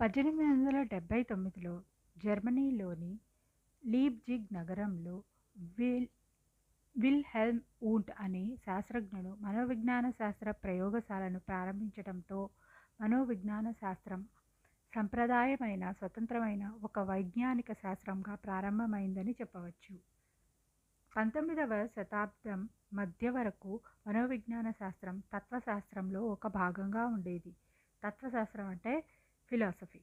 1879లో జర్మనీలోని Leipzig నగరంలో will Wilhelm Wundt అనే శాస్త్రజ్ఞుడు మనోవిజ్ఞాన శాస్త్ర ప్రయోగశాలను ప్రారంభించడంతో మనోవిజ్ఞాన శాస్త్రం సంప్రదాయమైన స్వతంత్రమైన ఒక వైజ్ఞానిక శాస్త్రంగా ప్రారంభమైందని చెప్పవచ్చు. 19వ శతాబ్దం మధ్య వరకు మనోవిజ్ఞాన శాస్త్రం తత్వశాస్త్రంలో ఒక భాగంగా ఉండేది. తత్వశాస్త్రం అంటే ఫిలాసఫీ.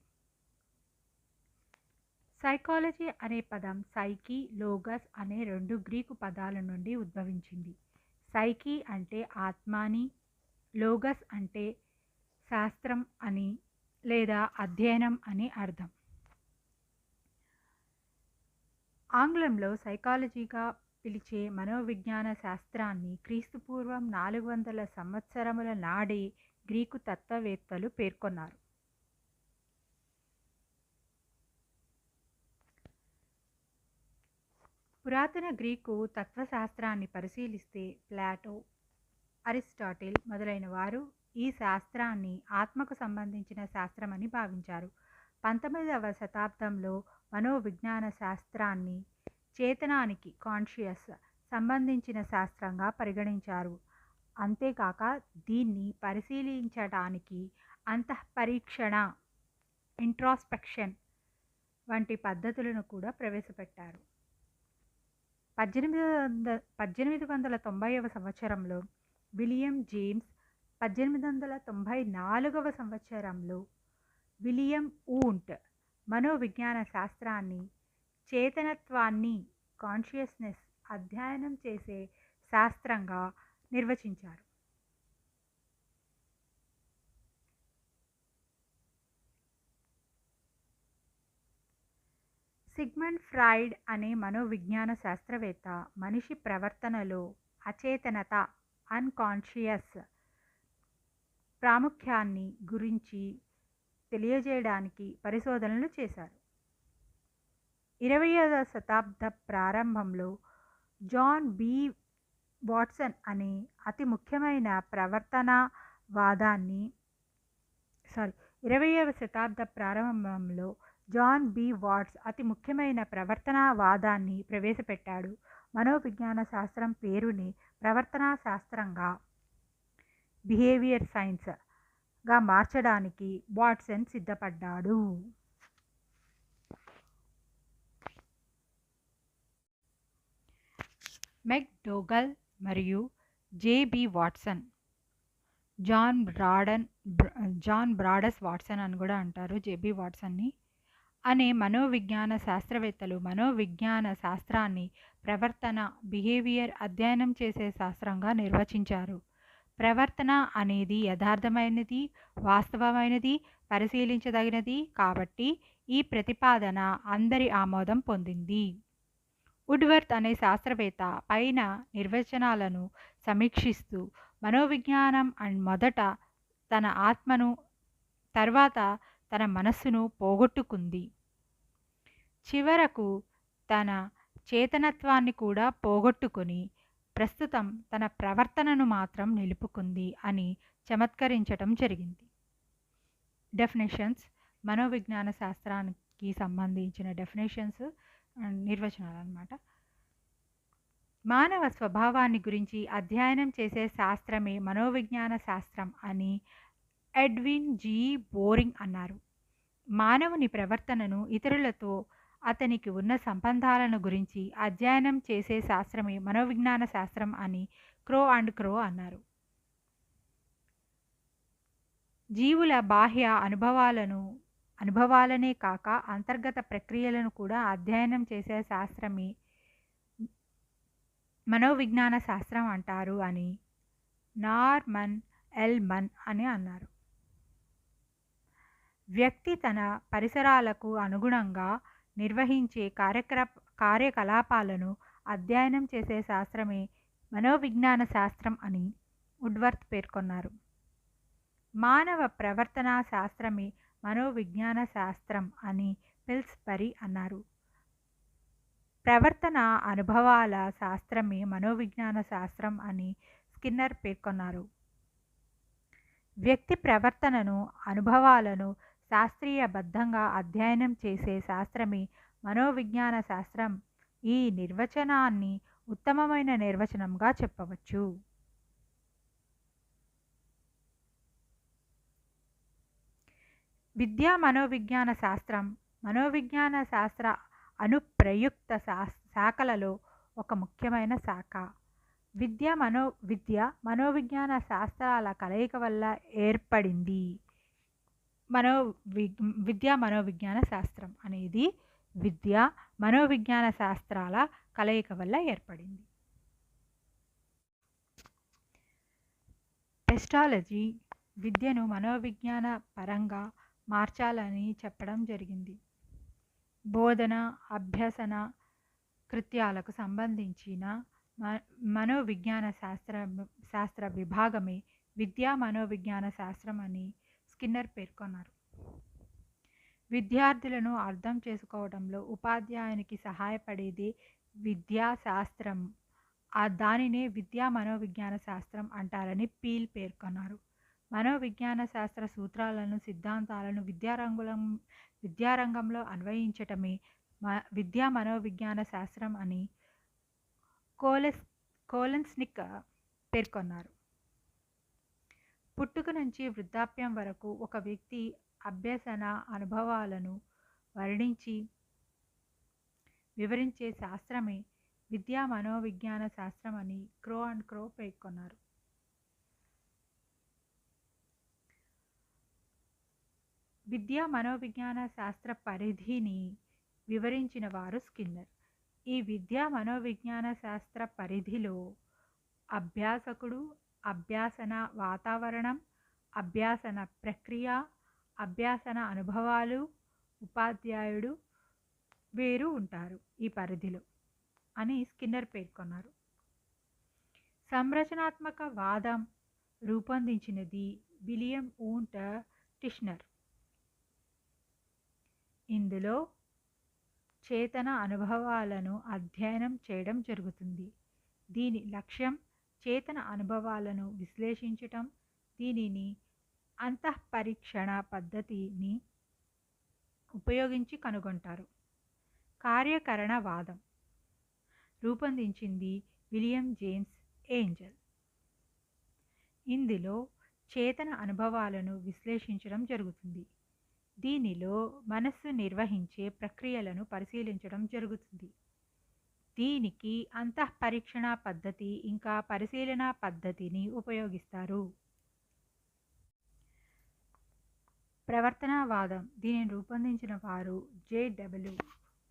సైకాలజీ అనే పదం సైకి, లోగస్ అనే రెండు గ్రీకు పదాల నుండి ఉద్భవించింది. సైకి అంటే ఆత్మ అని, లోగస్ అంటే శాస్త్రం అని లేదా అధ్యయనం అని అర్థం. ఆంగ్లంలో సైకాలజీగా పిలిచే మనోవిజ్ఞాన శాస్త్రాన్ని క్రీస్తుపూర్వం 400 సంవత్సరముల నాడే గ్రీకు తత్వవేత్తలు పేర్కొన్నారు. పురాతన గ్రీకు తత్వశాస్త్రాన్ని పరిశీలిస్తే ప్లాటో, అరిస్టాటిల్ మొదలైన వారు ఈ శాస్త్రాన్ని ఆత్మకు సంబంధించిన శాస్త్రమని భావించారు. 19వ శతాబ్దంలో మనోవిజ్ఞాన శాస్త్రాన్ని చేతనానికి కాన్షియస్ సంబంధించిన శాస్త్రంగా పరిగణించారు. అంతేకాక దీన్ని పరిశీలించడానికి అంతఃపరీక్షణ, ఇంట్రాస్పెక్షన్ వంటి పద్ధతులను కూడా ప్రవేశపెట్టారు. 1890వ సంవత్సరంలో విలియం జేమ్స్, 1894వ సంవత్సరంలో విలియం వూంట్ మనోవిజ్ఞాన శాస్త్రాన్ని చేతనత్వాన్ని, కాన్షియస్నెస్ అధ్యయనం చేసే శాస్త్రంగా నిర్వచించారు. సిగ్మండ్ ఫ్రాయిడ్ అనే మనోవిజ్ఞాన శాస్త్రవేత్త మనిషి ప్రవర్తనలో అచేతనత, అన్కాన్షియస్ ప్రాముఖ్యాన్ని గురించి తెలియజేయడానికి పరిశోధనలు చేశారు. 20వ శతాబ్ద ప్రారంభంలో జాన్ బి. వాట్సన్ అనే అతి ముఖ్యమైన ప్రవర్తనవాదాన్ని 20వ శతాబ్ద ప్రారంభంలో జాన్ బి. వాట్స్ అతి ముఖ్యమైన ప్రవర్తనవాదాన్ని ప్రవేశపెట్టాడు. మనోవిజ్ఞాన శాస్త్రం పేరుని ప్రవర్తనా శాస్త్రంగా, బిహేవియర్ సైన్స్గా మార్చడానికి వాట్సన్ సిద్ధపడ్డాడు. మెక్డోగల్ మరియు జే.బి. వాట్సన్, జాన్ బ్రాడస్ వాట్సన్ అని కూడా అంటారు జే.బి. వాట్సన్ని, అనే మనోవిజ్ఞాన శాస్త్రవేత్తలు మనోవిజ్ఞాన శాస్త్రాన్ని ప్రవర్తన, బిహేవియర్ అధ్యయనం చేసే శాస్త్రంగా నిర్వచించారు. ప్రవర్తన అనేది యథార్థమైనది, వాస్తవమైనది, పరిశీలించదగినది కాబట్టి ఈ ప్రతిపాదన అందరి ఆమోదం పొందింది. వుడ్వర్త్ అనే శాస్త్రవేత్త పైన నిర్వచనాలను సమీక్షిస్తూ మనోవిజ్ఞానం మొదట తన ఆత్మను, తర్వాత తన మనస్సును పోగొట్టుకుంది, చివరకు తన చేతనత్వాన్ని కూడా పోగొట్టుకొని ప్రస్తుతం తన ప్రవర్తనను మాత్రం నిలుపుకుంది అని చమత్కరించటం జరిగింది. డెఫినేషన్స్, మనోవిజ్ఞాన శాస్త్రానికి సంబంధించిన డెఫినేషన్స్, నిర్వచనాలు అన్నమాట. మానవ స్వభావాన్ని గురించి అధ్యయనం చేసే శాస్త్రమే మనోవిజ్ఞాన శాస్త్రం అని ఎడ్విన్ జి. బోరింగ్ అన్నారు. మానవుని ప్రవర్తనను, ఇతరులతో అతనికి ఉన్న సంబంధాలను గురించి అధ్యయనం చేసే శాస్త్రమే మనోవిజ్ఞాన శాస్త్రం అని క్రో అన్నారు. జీవుల బాహ్య అనుభవాలనే కాక అంతర్గత ప్రక్రియలను కూడా అధ్యయనం చేసే శాస్త్రమే మనోవిజ్ఞాన శాస్త్రం అంటారు అని నార్మన్ ఎల్మన్ అని అన్నారు. వ్యక్తి తన పరిసరాలకు అనుగుణంగా నిర్వహించే కార్యకలాపాలను అధ్యయనం చేసే శాస్త్రమే మనోవిజ్ఞాన శాస్త్రం అని వుడ్వర్త్ పేర్కొన్నారు. మానవ ప్రవర్తనా శాస్త్రమే మనోవిజ్ఞాన శాస్త్రం అని పిల్స్బరీ అన్నారు. ప్రవర్తన అనుభవాల శాస్త్రమే మనోవిజ్ఞాన శాస్త్రం అని స్కిన్నర్ పేర్కొన్నారు. వ్యక్తి ప్రవర్తనను, అనుభవాలను శాస్త్రీయబద్ధంగా అధ్యయనం చేసే శాస్త్రమే మనోవిజ్ఞాన శాస్త్రం. ఈ నిర్వచనాన్ని ఉత్తమమైన నిర్వచనంగా చెప్పవచ్చు. విద్యా మనోవిజ్ఞాన శాస్త్రం మనోవిజ్ఞాన శాస్త్ర అనుప్రయుక్త శాఖలలో ఒక ముఖ్యమైన శాఖ. విద్య మనోవిజ్ఞాన శాస్త్రాల కలయిక వల్ల ఏర్పడింది. మనో విద్యా మనోవిజ్ఞాన శాస్త్రం అనేది విద్య మనోవిజ్ఞాన శాస్త్రాల కలయిక వల్ల ఏర్పడింది. పెస్టాలజీ విద్యను మనోవిజ్ఞాన పరంగా మార్చాలని చెప్పడం జరిగింది. బోధన అభ్యసన కృత్యాలకు సంబంధించిన మనోవిజ్ఞాన శాస్త్ర విభాగమే విద్యా మనోవిజ్ఞాన శాస్త్రం అని స్కిన్నర్ పేర్కొన్నారు. విద్యార్థులను అర్థం చేసుకోవడంలో ఉపాధ్యాయునికి సహాయపడేది విద్యా శాస్త్రం. దానినే విద్యా మనోవిజ్ఞాన శాస్త్రం అంటారని పీల్ పేర్కొన్నారు. మనోవిజ్ఞాన శాస్త్ర సూత్రాలను సిద్ధాంతాలను విద్యారంగంలో అన్వయించటమే విద్యా మనోవిజ్ఞాన శాస్త్రం అని కోలెన్స్నిక్ పేర్కొన్నారు. పుట్టుక నుంచి వృద్ధాప్యం వరకు ఒక వ్యక్తి అభ్యసన అనుభవాలను వివరించే శాస్త్రమే విద్యా మనోవిజ్ఞాన శాస్త్రం అని క్రో పేర్కొన్నారు. విద్యా మనోవిజ్ఞాన శాస్త్ర పరిధిని వివరించిన వారు స్కిన్నర్. ఈ విద్యా మనోవిజ్ఞాన శాస్త్ర పరిధిలో అభ్యాసకుడు, అభ్యాసన వాతావరణం, అభ్యాసన ప్రక్రియ, అభ్యాసన అనుభవాలు, ఉపాధ్యాయుడు వేరు ఉంటారు ఈ పరిధిలో అని స్కిన్నర్ పేర్కొన్నారు. సంరచనాత్మక వాదం రూపొందించినది విలియం ఊంట్ టిష్నర్. ఇందులో చేతన అనుభవాలను అధ్యయనం చేయడం జరుగుతుంది. దీని లక్ష్యం చేతన అనుభవాలను విశ్లేషించటం. దీనిని అంతఃపరీక్షణ పద్ధతిని ఉపయోగించి కనుగొంటారు. కార్యకరణవాదం రూపొందించింది విలియం జేమ్స్ ఏంజల్. ఇందులో చేతన అనుభవాలను విశ్లేషించడం జరుగుతుంది. దీనిలో మనస్సు నిర్వహించే ప్రక్రియలను పరిశీలించడం జరుగుతుంది. దీనికి అంతఃపరీక్షణ పద్ధతి ఇంకా పరిశీలన పద్ధతిని ఉపయోగిస్తారు. ప్రవర్తనవాదం దీనిని రూపొందించిన వారు జె.డబ్ల్యూ.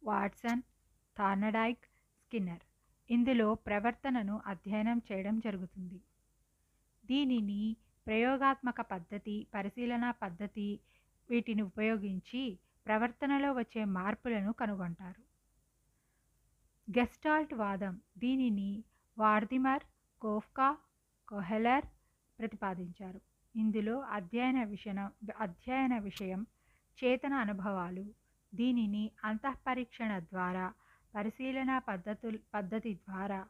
Watson, థార్నడైక్, Skinner. ఇందులో ప్రవర్తనను అధ్యయనం చేయడం జరుగుతుంది. దీనిని ప్రయోగాత్మక పద్ధతి, పరిశీలన పద్ధతి వీటిని ఉపయోగించి ప్రవర్తనలో వచ్చే మార్పులను కనుగొంటారు. గెస్టాల్ట్ వాదం దీనిని వార్దిమర్, కోఫ్కా, కోహెలర్ ప్రతిపాదించారు. ఇందులో అధ్యయన విషయం చేతన అనుభవాలు. దీనిని అంతఃపరీక్షణ ద్వారా, పరిశీలన పద్ధతి ద్వారా,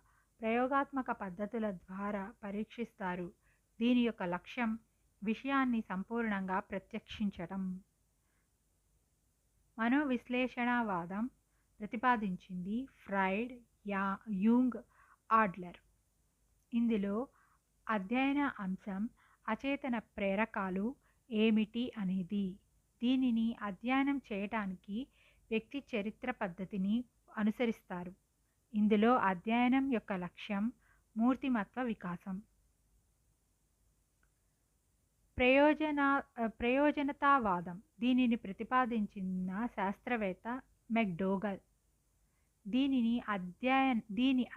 ప్రయోగాత్మక పద్ధతుల ద్వారా పరీక్షిస్తారు. దీని యొక్క లక్ష్యం విషయాన్ని సంపూర్ణంగా ప్రత్యక్షించటం. మనోవిశ్లేషణవాదం ప్రతిపాదించింది ఫ్రాయిడ్, యూంగ్, ఆడ్లర్. ఇందులో అధ్యయన అంశం అచేతన ప్రేరకాలు ఏమిటి అనేది. దీనిని అధ్యయనం చేయటానికి వ్యక్తి చరిత్ర పద్ధతిని అనుసరిస్తారు. ఇందులో అధ్యయనం యొక్క లక్ష్యం మూర్తిమత్వ వికాసం. ప్రయోజనతావాదం దీనిని ప్రతిపాదించిన శాస్త్రవేత్త మెక్డోగల్. దీని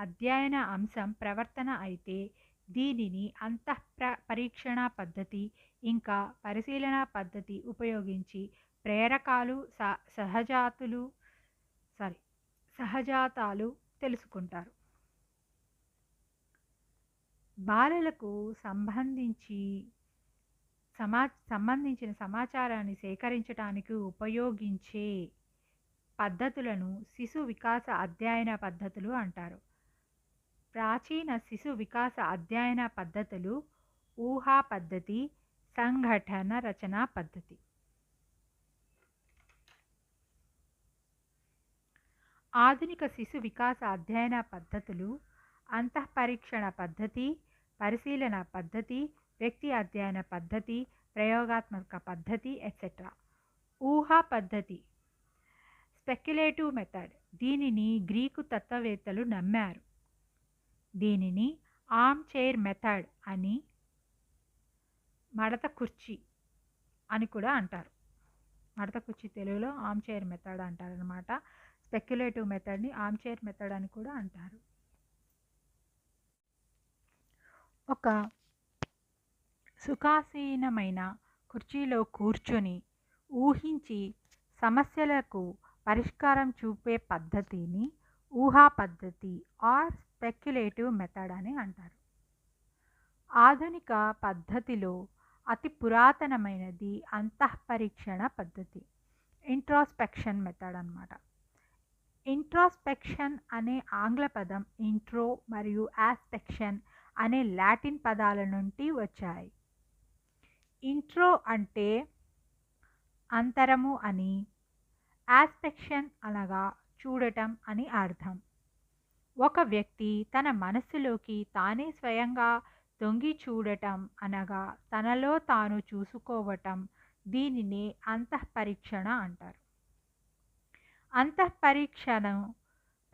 అధ్యయన అంశం ప్రవర్తన అయితే దీనిని పరీక్షణ పద్ధతి ఇంకా పరిశీలన పద్ధతి ఉపయోగించి ప్రేరకాలు, సహజాతాలు తెలుసుకుంటారు. బాలలకు సంబంధించిన సమాచారాన్ని సేకరించడానికి ఉపయోగించే పద్ధతులను శిశు వికాస అధ్యయన పద్ధతులు అంటారు. ప్రాచీన శిశు వికాస అధ్యయన పద్ధతులు ఊహా పద్ధతి, సంఘటన రచనా పద్ధతి. ఆధునిక శిశు వికాస అధ్యయన పద్ధతులు అంతఃపరీక్షణ పద్ధతి, పరిశీలన పద్ధతి, వ్యక్తి అధ్యయన పద్ధతి, ప్రయోగాత్మక పద్ధతి ఎట్సెట్రా. ఊహా పద్ధతి స్పెక్యులేటివ్ మెథడ్ దీనిని గ్రీకు తత్వవేత్తలు నమ్మారు. దీనిని ఆర్మ్ చైర్ మెథడ్ అని, మడత కుర్చీ అని కూడా అంటారు. మడత కుర్చీ తెలుగులో ఆర్మ్ చైర్ మెథడ్ అంటారనమాట. స్పెక్యులేటివ్ మెథడ్ని ఆర్మ్ చైర్ మెథడ్ అని కూడా అంటారు. ఒక సుఖాసీనమైన కుర్చీలో కూర్చొని ఊహించి సమస్యలకు పరిష్కారం చూపే పద్ధతిని ఊహా పద్ధతి ఆర్ స్పెక్యులేటివ్ మెథడ్ అని అంటారు. ఆధునిక పద్ధతిలో అతి పురాతనమైనది అంతఃపరీక్షణ పద్ధతి, ఇంట్రోస్పెక్షన్ మెథడ్ అన్నమాట. ఇంట్రోస్పెక్షన్ అనే ఆంగ్ల పదం ఇంట్రో మరియు ఆస్పెక్షన్ అనే లాటిన్ పదాల నుండి వచ్చాయి. ఇంట్రో అంటే అంతరము అని, ఆస్పెక్షన్ అనగా చూడటం అని అర్థం. ఒక వ్యక్తి తన మనస్సులోకి తానే స్వయంగా తొంగి చూడటం అనగా తనలో తాను చూసుకోవటం, దీనినే అంతఃపరీక్షణ అంటారు. అంతఃపరీక్షను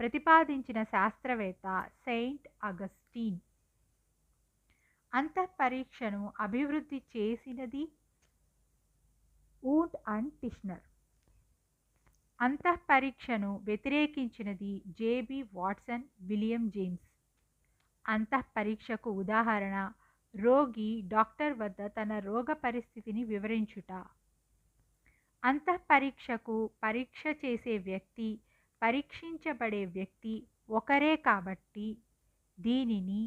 ప్రతిపాదించిన శాస్త్రవేత్త సెయింట్ అగస్టిన్. అంతఃపరీక్షను అభివృద్ధి చేసినది వుడ్ అండ్ టిష్నర్. అంతఃపరీక్షను వ్యతిరేకించినది జేబీ వాట్సన్, విలియం జేమ్స్. అంతఃపరీక్షకు ఉదాహరణ రోగి డాక్టర్ వద్ద తన రోగ పరిస్థితిని వివరించుట. అంతఃపరీక్షకు పరీక్ష చేసే వ్యక్తి, పరీక్షించబడే వ్యక్తి ఒకరే కాబట్టి దీనిని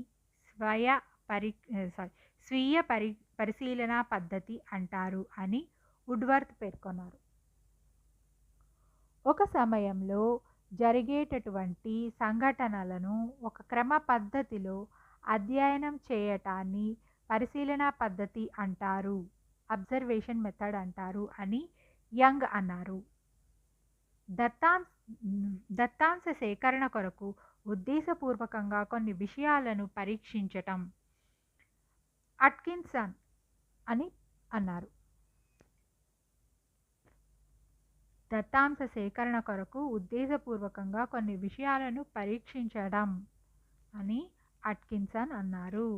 స్వీయ పరిశీలన పద్ధతి అంటారు అని వుడ్వర్త్ పేర్కొన్నారు. ఒక సమయంలో జరిగేటటువంటి సంఘటనలను ఒక క్రమ పద్ధతిలో అధ్యయనం చేయటాన్ని పరిశీలన పద్ధతి అంటారు, అబ్జర్వేషన్ మెథడ్ అంటారు అని యంగ్ అన్నారు. దత్తాంశ సేకరణ కొరకు ఉద్దేశపూర్వకంగా కొన్ని విషయాలను పరీక్షించటం అట్కిన్సన్ అని అన్నారు. దత్తాంశ సేకరణ కొరకు ఉద్దేశపూర్వకంగా కొన్ని విషయాలను పరీక్షించడం అని అట్కిన్సన్ అన్నారు.